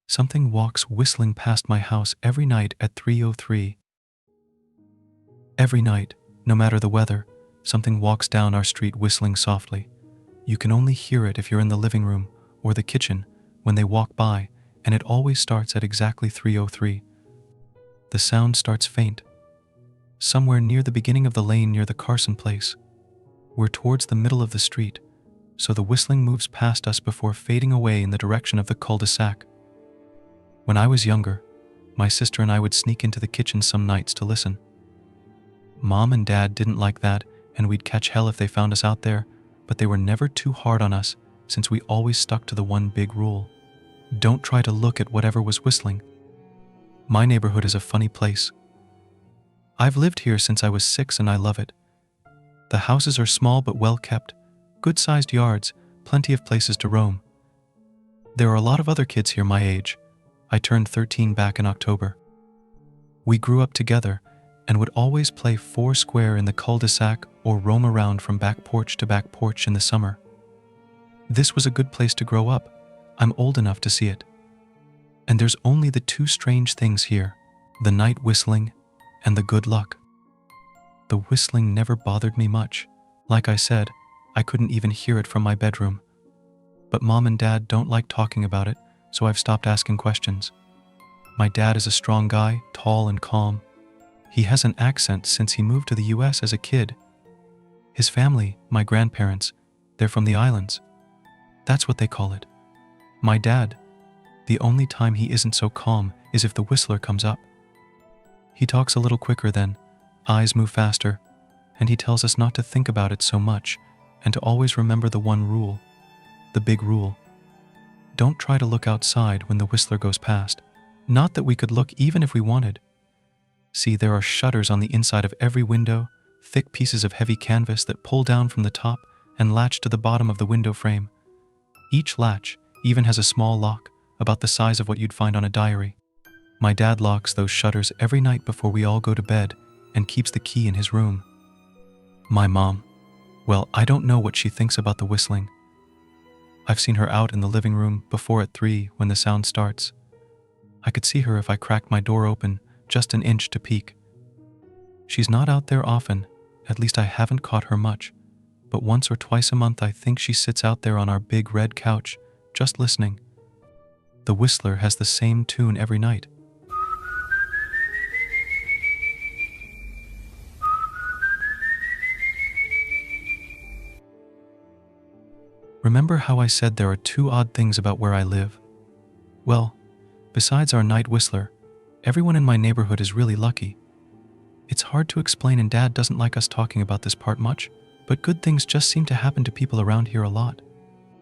Something walks whistling past my house every night at 3:03. Every night, no matter the weather, something walks down our street whistling softly. You can only hear it if you're in the living room or the kitchen when they walk by, and it always starts at exactly 3:03. The sound starts faint, somewhere near the beginning of the lane near the Carson place. We're towards the middle of the street, so the whistling moves past us before fading away in the direction of the cul-de-sac. When I was younger, my sister and I would sneak into the kitchen some nights to listen. Mom and Dad didn't like that, and we'd catch hell if they found us out there, but they were never too hard on us since we always stuck to the one big rule. Don't try to look at whatever was whistling. My neighborhood is a funny place. I've lived here since I was 6 and I love it. The houses are small but well kept, good-sized yards, plenty of places to roam. There are a lot of other kids here my age. I turned 13 back in October. We grew up together and would always play four square in the cul-de-sac or roam around from back porch to back porch in the summer. This was a good place to grow up. I'm old enough to see it. And there's only the two strange things here, the night whistling and the good luck. The whistling never bothered me much. Like I said, I couldn't even hear it from my bedroom. But Mom and Dad don't like talking about it, so I've stopped asking questions. My dad is a strong guy, tall and calm. He has an accent since he moved to the US as a kid. His family, my grandparents, they're from the islands. That's what they call it. My dad, the only time he isn't so calm is if the whistler comes up. He talks a little quicker then, eyes move faster, and he tells us not to think about it so much and to always remember the one rule, the big rule. Don't try to look outside when the whistler goes past. Not that we could look even if we wanted. See, there are shutters on the inside of every window, thick pieces of heavy canvas that pull down from the top and latch to the bottom of the window frame. Each latch even has a small lock, about the size of what you'd find on a diary. My dad locks those shutters every night before we all go to bed and keeps the key in his room. My mom, well, I don't know what she thinks about the whistling. I've seen her out in the living room before at 3 when the sound starts. I could see her if I cracked my door open just an inch to peek. She's not out there often, at least I haven't caught her much, but once or twice a month I think she sits out there on our big red couch, just listening. The whistler has the same tune every night. Remember how I said there are two odd things about where I live? Well, besides our night whistler, everyone in my neighborhood is really lucky. It's hard to explain and Dad doesn't like us talking about this part much, but good things just seem to happen to people around here a lot.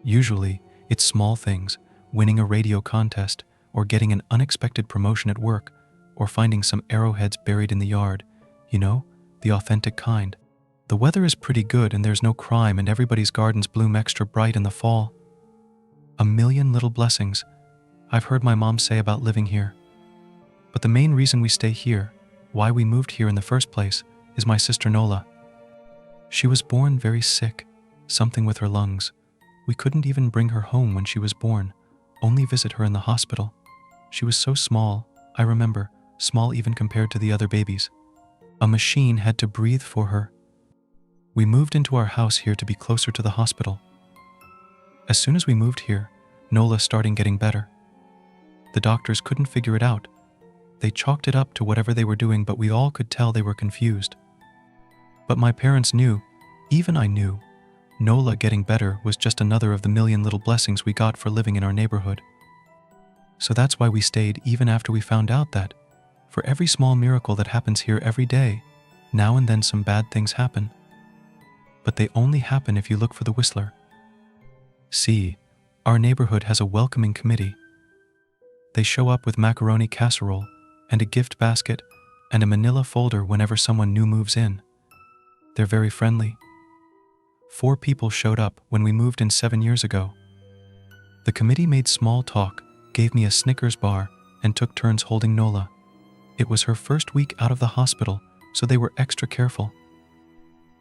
Usually, it's small things, winning a radio contest, or getting an unexpected promotion at work, or finding some arrowheads buried in the yard. You know, the authentic kind. The weather is pretty good and there's no crime and everybody's gardens bloom extra bright in the fall. A million little blessings, I've heard my mom say about living here. But the main reason we stay here, why we moved here in the first place, is my sister Nola. She was born very sick, something with her lungs. We couldn't even bring her home when she was born, only visit her in the hospital. She was so small, I remember, small even compared to the other babies. A machine had to breathe for her. We moved into our house here to be closer to the hospital. As soon as we moved here, Nola started getting better. The doctors couldn't figure it out. They chalked it up to whatever they were doing, but we all could tell they were confused. But my parents knew, even I knew, Nola getting better was just another of the million little blessings we got for living in our neighborhood. So that's why we stayed even after we found out that, for every small miracle that happens here every day, now and then some bad things happen. But they only happen if you look for the whistler. See, our neighborhood has a welcoming committee. They show up with macaroni casserole and a gift basket and a manila folder whenever someone new moves in. They're very friendly. 4 people showed up when we moved in 7 years ago. The committee made small talk, gave me a Snickers bar, and took turns holding Nola. It was her first week out of the hospital, so they were extra careful.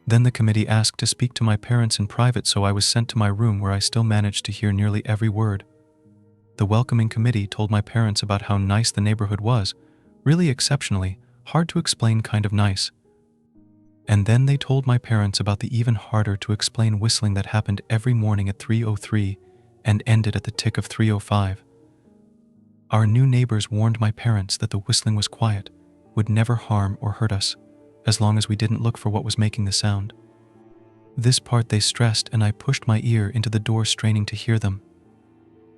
Then the committee asked to speak to my parents in private, so I was sent to my room where I still managed to hear nearly every word. The welcoming committee told my parents about how nice the neighborhood was, really exceptionally, hard to explain kind of nice. And then they told my parents about the even harder to explain whistling that happened every morning at 3:03 and ended at the tick of 3:05. Our new neighbors warned my parents that the whistling was quiet, would never harm or hurt us, as long as we didn't look for what was making the sound. This part they stressed, and I pushed my ear into the door, straining to hear them.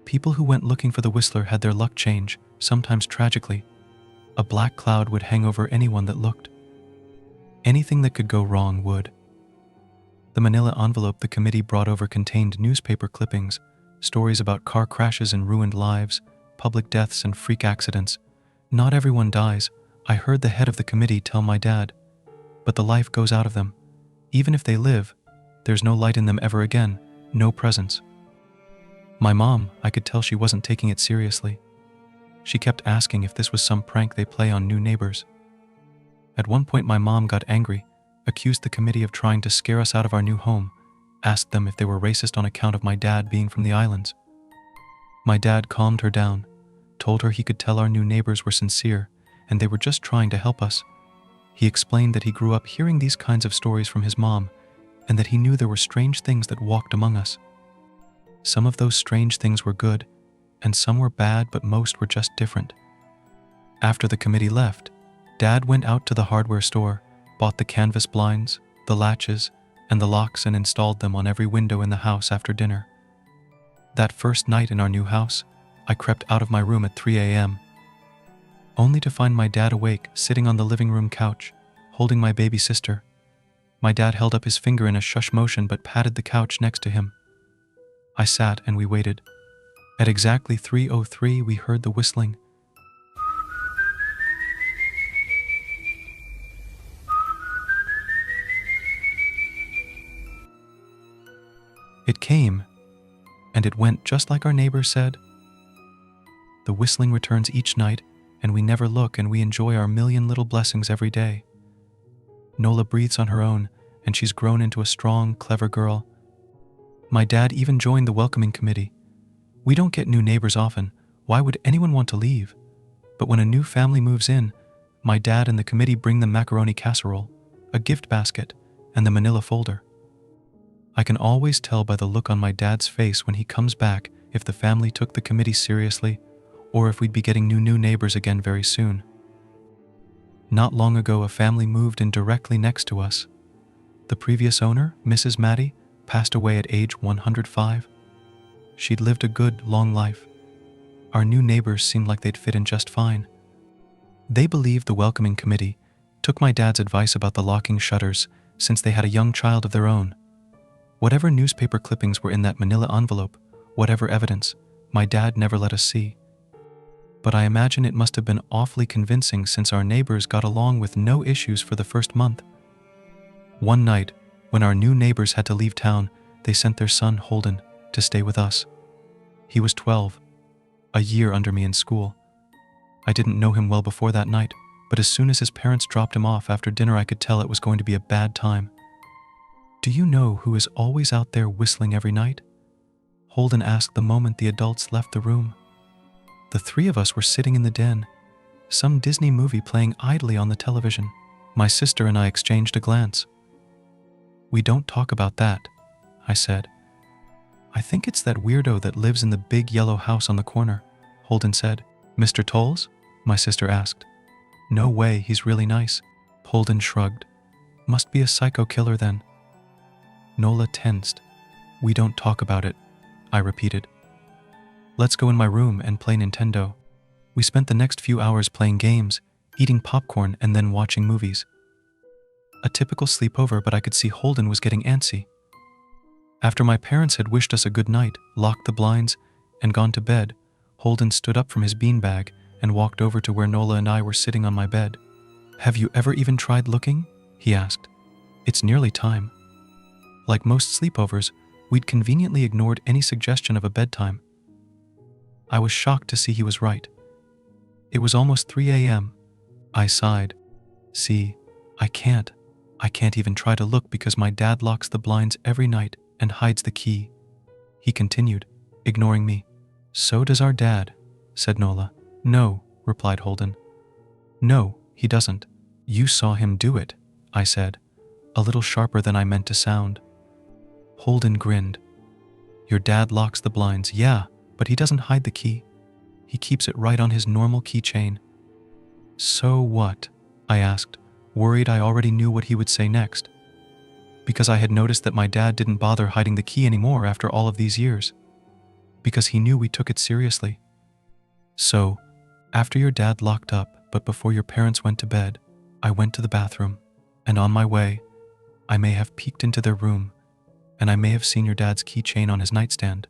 People who went looking for the whistler had their luck change, sometimes tragically. A black cloud would hang over anyone that looked. Anything that could go wrong would. The manila envelope the committee brought over contained newspaper clippings, stories about car crashes and ruined lives, public deaths and freak accidents. Not everyone dies, I heard the head of the committee tell my dad. But the life goes out of them. Even if they live, there's no light in them ever again, no presence. My mom, I could tell she wasn't taking it seriously. She kept asking if this was some prank they play on new neighbors. At one point my mom got angry, accused the committee of trying to scare us out of our new home, asked them if they were racist on account of my dad being from the islands. My dad calmed her down, told her he could tell our new neighbors were sincere and they were just trying to help us. He explained that he grew up hearing these kinds of stories from his mom and that he knew there were strange things that walked among us. Some of those strange things were good, and some were bad, but most were just different. After the committee left, Dad went out to the hardware store, bought the canvas blinds, the latches, and the locks and installed them on every window in the house after dinner. That first night in our new house, I crept out of my room at 3 a.m., only to find my dad awake, sitting on the living room couch, holding my baby sister. My dad held up his finger in a shush motion but patted the couch next to him. I sat and we waited. At exactly 3:03 we heard the whistling. It came, and it went just like our neighbor said. The whistling returns each night, and we never look, and we enjoy our million little blessings every day. Nola breathes on her own, and she's grown into a strong, clever girl. My dad even joined the welcoming committee. We don't get new neighbors often. Why would anyone want to leave? But when a new family moves in, my dad and the committee bring them macaroni casserole, a gift basket, and the manila folder. I can always tell by the look on my dad's face when he comes back if the family took the committee seriously or if we'd be getting new neighbors again very soon. Not long ago, a family moved in directly next to us. The previous owner, Mrs. Maddie, passed away at age 105. She'd lived a good, long life. Our new neighbors seemed like they'd fit in just fine. They believed the welcoming committee, took my dad's advice about the locking shutters since they had a young child of their own. Whatever newspaper clippings were in that manila envelope, whatever evidence, my dad never let us see. But I imagine it must have been awfully convincing since our neighbors got along with no issues for the first month. One night, when our new neighbors had to leave town, they sent their son, Holden, to stay with us. He was 12, a year under me in school. I didn't know him well before that night, but as soon as his parents dropped him off after dinner, I could tell it was going to be a bad time. Do you know who is always out there whistling every night? Holden asked the moment the adults left the room. The three of us were sitting in the den, some Disney movie playing idly on the television. My sister and I exchanged a glance. "We don't talk about that," I said. "I think it's that weirdo that lives in the big yellow house on the corner," Holden said. "Mr. Tolles?" my sister asked. "No way, he's really nice." Holden shrugged. "Must be a psycho killer then." Nola tensed. "We don't talk about it," I repeated. "Let's go in my room and play Nintendo." We spent the next few hours playing games, eating popcorn, and then watching movies. A typical sleepover, but I could see Holden was getting antsy. After my parents had wished us a good night, locked the blinds, and gone to bed, Holden stood up from his beanbag and walked over to where Nola and I were sitting on my bed. "Have you ever even tried looking?" he asked. "It's nearly time." Like most sleepovers, we'd conveniently ignored any suggestion of a bedtime. I was shocked to see he was right. It was almost 3 a.m. I sighed. "See, I can't even try to look because my dad locks the blinds every night and hides the key." He continued, ignoring me. "So does our dad," said Nola. "No," replied Holden. "No, he doesn't. You saw him do it," I said, a little sharper than I meant to sound. Holden grinned. "Your dad locks the blinds, yeah, but he doesn't hide the key. He keeps it right on his normal keychain." "So what?" I asked, worried I already knew what he would say next, because I had noticed that my dad didn't bother hiding the key anymore after all of these years, because he knew we took it seriously. "So, after your dad locked up, but before your parents went to bed, I went to the bathroom, and on my way, I may have peeked into their room, and I may have seen your dad's keychain on his nightstand,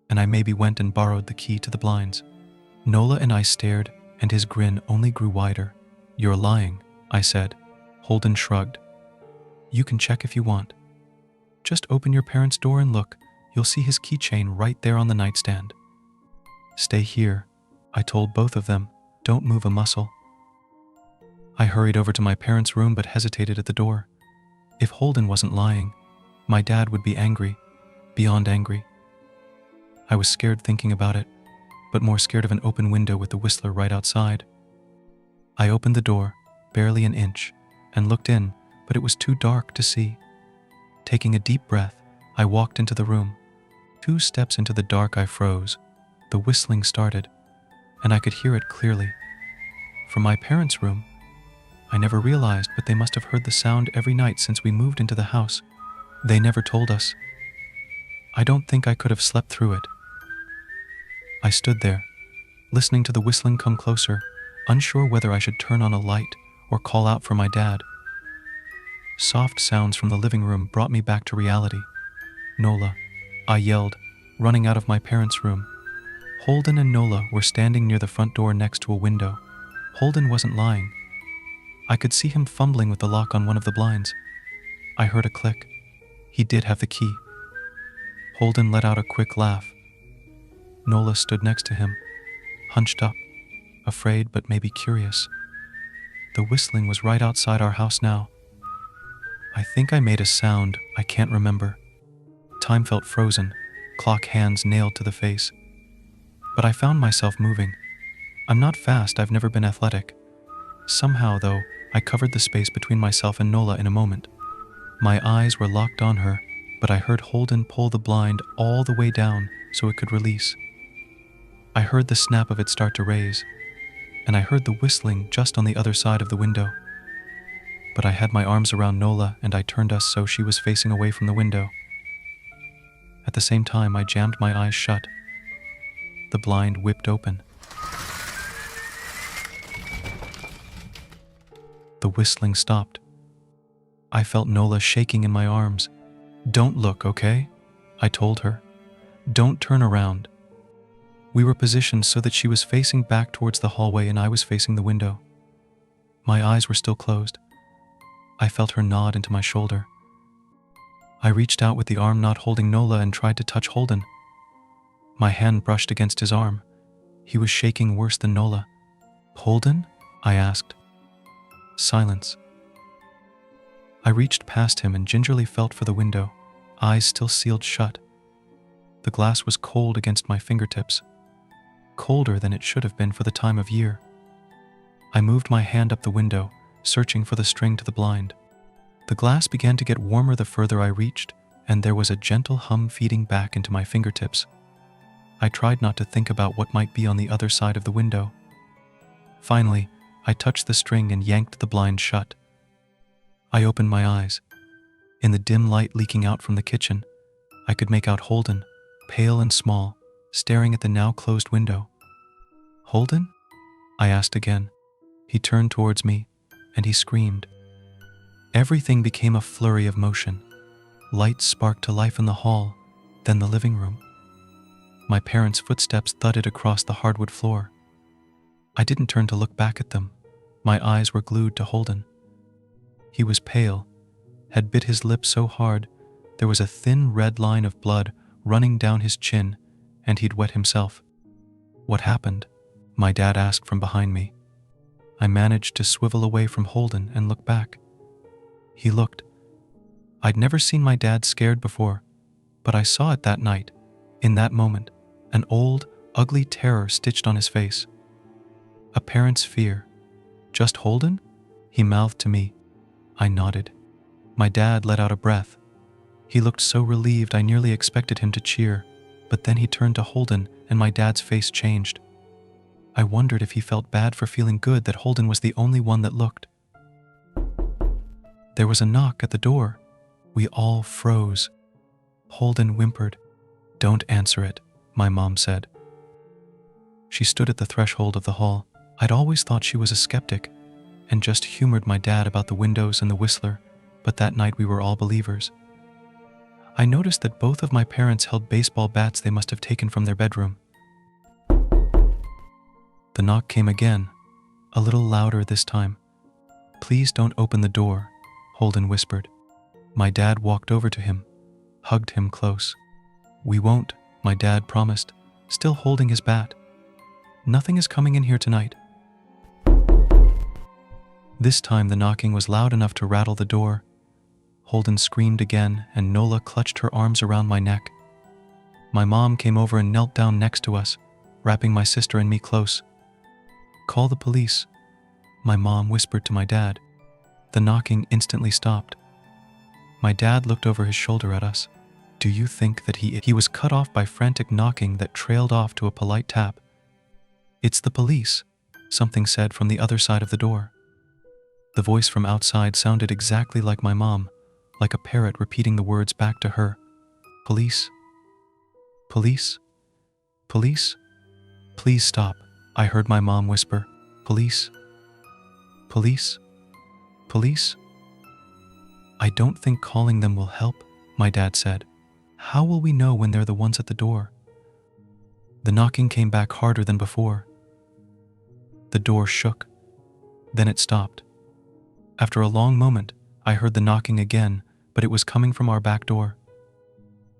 and I maybe went and borrowed the key to the blinds." Nola and I stared, and his grin only grew wider. "You're lying," I said. Holden shrugged. "You can check if you want. Just open your parents' door and look. You'll see his keychain right there on the nightstand." "Stay here," I told both of them. "Don't move a muscle." I hurried over to my parents' room but hesitated at the door. If Holden wasn't lying, my dad would be angry, beyond angry. I was scared thinking about it, but more scared of an open window with the Whistler right outside. I opened the door, barely an inch, and looked in, but it was too dark to see. Taking a deep breath, I walked into the room. 2 steps into the dark, I froze. The whistling started, and I could hear it clearly. From my parents' room, I never realized, but they must have heard the sound every night since we moved into the house. They never told us. I don't think I could have slept through it. I stood there, listening to the whistling come closer, unsure whether I should turn on a light or call out for my dad. Soft sounds from the living room brought me back to reality. "Nola," I yelled, running out of my parents' room. Holden and Nola were standing near the front door next to a window. Holden wasn't lying. I could see him fumbling with the lock on one of the blinds. I heard a click. He did have the key. Holden let out a quick laugh. Nola stood next to him, hunched up, afraid but maybe curious. The whistling was right outside our house now. I think I made a sound I can't remember. Time felt frozen, clock hands nailed to the face. But I found myself moving. I'm not fast, I've never been athletic. Somehow, though, I covered the space between myself and Nola in a moment. My eyes were locked on her, but I heard Holden pull the blind all the way down so it could release. I heard the snap of it start to raise, and I heard the whistling just on the other side of the window. But I had my arms around Nola and I turned us so she was facing away from the window. At the same time, I jammed my eyes shut. The blind whipped open. The whistling stopped. I felt Nola shaking in my arms. "Don't look, okay?" I told her. "Don't turn around." We were positioned so that she was facing back towards the hallway and I was facing the window. My eyes were still closed. I felt her nod into my shoulder. I reached out with the arm not holding Nola and tried to touch Holden. My hand brushed against his arm. He was shaking worse than Nola. "Holden?" I asked. Silence. I reached past him and gingerly felt for the window, eyes still sealed shut. The glass was cold against my fingertips, colder than it should have been for the time of year. I moved my hand up the window, searching for the string to the blind. The glass began to get warmer the further I reached, and there was a gentle hum feeding back into my fingertips. I tried not to think about what might be on the other side of the window. Finally, I touched the string and yanked the blind shut. I opened my eyes. In the dim light leaking out from the kitchen, I could make out Holden, pale and small, staring at the now closed window. "Holden?" I asked again. He turned towards me, and he screamed. Everything became a flurry of motion. Lights sparked to life in the hall, then the living room. My parents' footsteps thudded across the hardwood floor. I didn't turn to look back at them. My eyes were glued to Holden. He was pale, had bit his lip so hard there was a thin red line of blood running down his chin, and he'd wet himself. "What happened?" my dad asked from behind me. I managed to swivel away from Holden and look back. He looked. I'd never seen my dad scared before, but I saw it that night, in that moment, an old, ugly terror stitched on his face. A parent's fear. "Just Holden?" he mouthed to me. I nodded. My dad let out a breath. He looked so relieved I nearly expected him to cheer, but then he turned to Holden and my dad's face changed. I wondered if he felt bad for feeling good that Holden was the only one that looked. There was a knock at the door. We all froze. Holden whimpered. "Don't answer it," my mom said. She stood at the threshold of the hall. I'd always thought she was a skeptic and just humored my dad about the windows and the whistler, but that night we were all believers. I noticed that both of my parents held baseball bats they must have taken from their bedroom. The knock came again, a little louder this time. "Please don't open the door," Holden whispered. My dad walked over to him, hugged him close. "We won't," my dad promised, still holding his bat. "Nothing is coming in here tonight." This time the knocking was loud enough to rattle the door. Holden screamed again, and Nola clutched her arms around my neck. My mom came over and knelt down next to us, wrapping my sister and me close. "Call the police," my mom whispered to my dad. The knocking instantly stopped. My dad looked over his shoulder at us. "Do you think that he was cut off by frantic knocking that trailed off to a polite tap?" "It's the police," something said from the other side of the door. The voice from outside sounded exactly like my mom, like a parrot repeating the words back to her. "Police? Police? Police? Please stop," I heard my mom whisper. "Police? Police? Police?" "I don't think calling them will help," my dad said. "How will we know when they're the ones at the door?" The knocking came back harder than before. The door shook. Then it stopped. After a long moment, I heard the knocking again, but it was coming from our back door.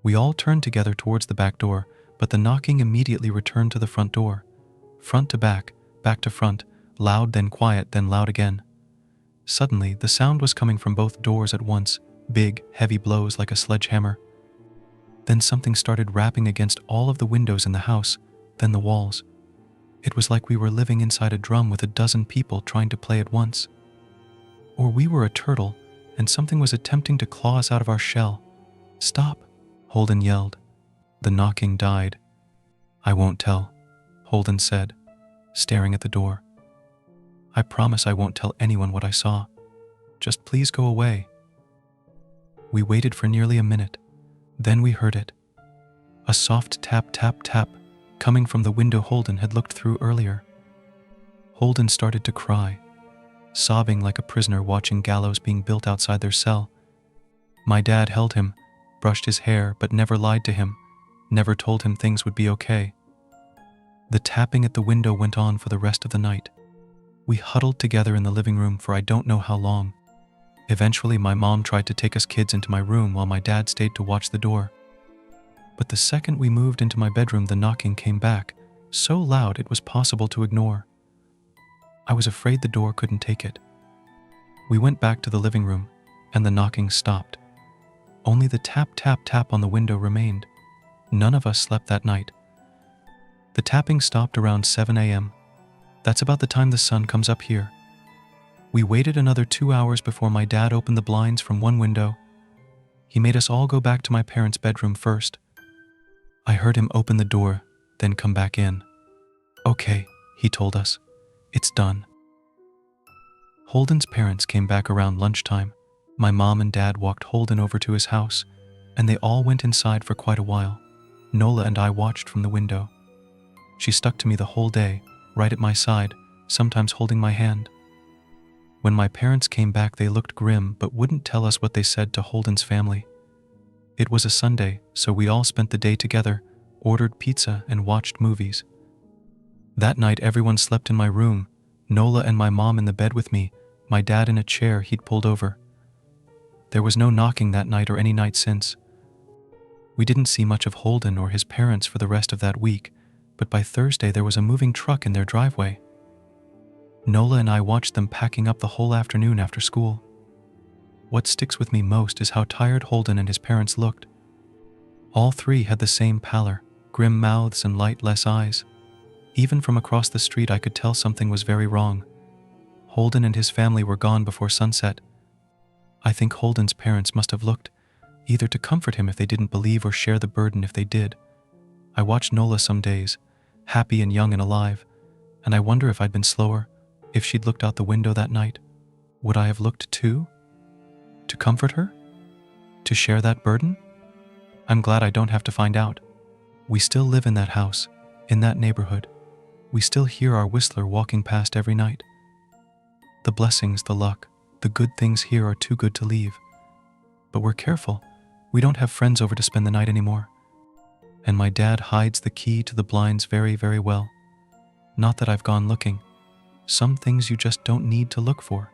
We all turned together towards the back door, but the knocking immediately returned to the front door. Front to back to front, loud then quiet then loud again. Suddenly, the sound was coming from both doors at once, big, heavy blows like a sledgehammer. Then something started rapping against all of the windows in the house, then the walls. It was like we were living inside a drum with a dozen people trying to play at once. Or we were a turtle, and something was attempting to claw us out of our shell. "Stop," Holden yelled. The knocking died. "I won't tell," Holden said, staring at the door. "I promise I won't tell anyone what I saw. Just please go away." We waited for nearly a minute. Then we heard it. A soft tap, tap, tap, coming from the window Holden had looked through earlier. Holden started to cry, sobbing like a prisoner watching gallows being built outside their cell. My dad held him, brushed his hair, but never lied to him, never told him things would be okay. The tapping at the window went on for the rest of the night. We huddled together in the living room for I don't know how long. Eventually, my mom tried to take us kids into my room while my dad stayed to watch the door. But the second we moved into my bedroom, the knocking came back, so loud it was possible to ignore. I was afraid the door couldn't take it. We went back to the living room, and the knocking stopped. Only the tap, tap, tap on the window remained. None of us slept that night. The tapping stopped around 7 a.m. That's about the time the sun comes up here. We waited another 2 hours before my dad opened the blinds from one window. He made us all go back to my parents' bedroom first. I heard him open the door, then come back in. "Okay," he told us. "It's done." Holden's parents came back around lunchtime. My mom and dad walked Holden over to his house, and they all went inside for quite a while. Nola and I watched from the window. She stuck to me the whole day, right at my side, sometimes holding my hand. When my parents came back, they looked grim but wouldn't tell us what they said to Holden's family. It was a Sunday, so we all spent the day together, ordered pizza, and watched movies. That night, everyone slept in my room, Nola and my mom in the bed with me, my dad in a chair he'd pulled over. There was no knocking that night or any night since. We didn't see much of Holden or his parents for the rest of that week, but by Thursday there was a moving truck in their driveway. Nola and I watched them packing up the whole afternoon after school. What sticks with me most is how tired Holden and his parents looked. All three had the same pallor, Grim mouths and lightless eyes. Even from across the street I could tell something was very wrong. Holden and his family were gone before sunset. I think Holden's parents must have looked, either to comfort him if they didn't believe or share the burden if they did. I watched Nola some days, happy and young and alive, and I wonder if I'd been slower, if she'd looked out the window that night. Would I have looked too? To comfort her? To share that burden? I'm glad I don't have to find out. We still live in that house, in that neighborhood. We still hear our whistler walking past every night. The blessings, the luck, the good things here are too good to leave. But we're careful. We don't have friends over to spend the night anymore. And my dad hides the key to the blinds very, very well. Not that I've gone looking. Some things you just don't need to look for.